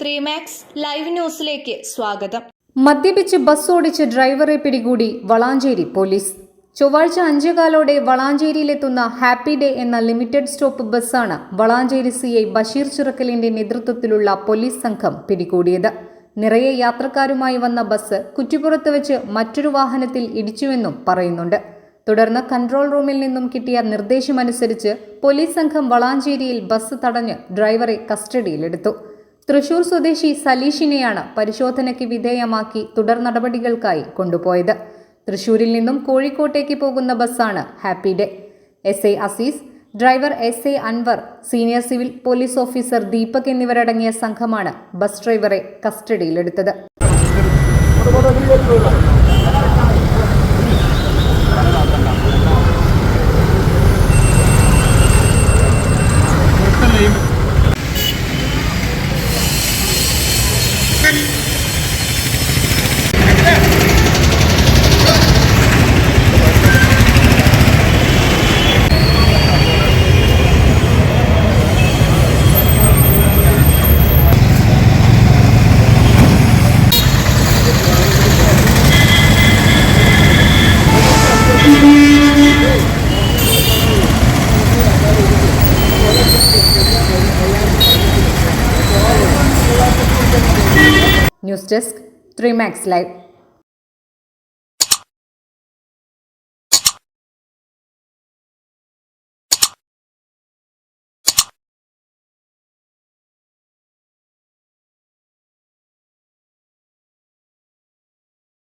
ത്രീമാക്സ് live ന്യൂസിലേക്ക് സ്വാഗതം. മദ്യപിച്ച് ബസ് ഓടിച്ച് ഡ്രൈവറെ പിടികൂടി വളാഞ്ചേരി പോലീസ്. ചൊവ്വാഴ്ച 5:15 വളാഞ്ചേരിയിലെത്തുന്ന ഹാപ്പി ഡേ എന്ന ലിമിറ്റഡ് സ്റ്റോപ്പ് ബസ്സാണ് വളാഞ്ചേരി CI ബഷീർ ചിറക്കലിന്റെ നേതൃത്വത്തിലുള്ള പോലീസ് സംഘം പിടികൂടിയത്. നിറയെ യാത്രക്കാരുമായി വന്ന ബസ് കുറ്റിപ്പുറത്ത് വെച്ച് മറ്റൊരു വാഹനത്തിൽ ഇടിച്ചുവെന്നും പറയുന്നുണ്ട്. തുടർന്ന് കൺട്രോൾ റൂമിൽ നിന്നും കിട്ടിയ നിർദ്ദേശമനുസരിച്ച് പോലീസ് സംഘം വളാഞ്ചേരിയിൽ ബസ് തടഞ്ഞ് ഡ്രൈവറെ കസ്റ്റഡിയിലെടുത്തു. തൃശൂർ സ്വദേശി സലീഷിനെയാണ് പരിശോധനയ്ക്ക് വിധേയമാക്കി തുടർ നടപടികൾക്കായി കൊണ്ടുപോയത്. തൃശൂരിൽ നിന്നും കോഴിക്കോട്ടേക്ക് പോകുന്ന ബസ്സാണ് Happy Day. SI Azeez, driver SI Anwar, senior civil police officer Deepak എന്നിവരടങ്ങിയ സംഘമാണ് ബസ് ഡ്രൈവറെ കസ്റ്റഡിയിലെടുത്തത്. News desk, Three Max live.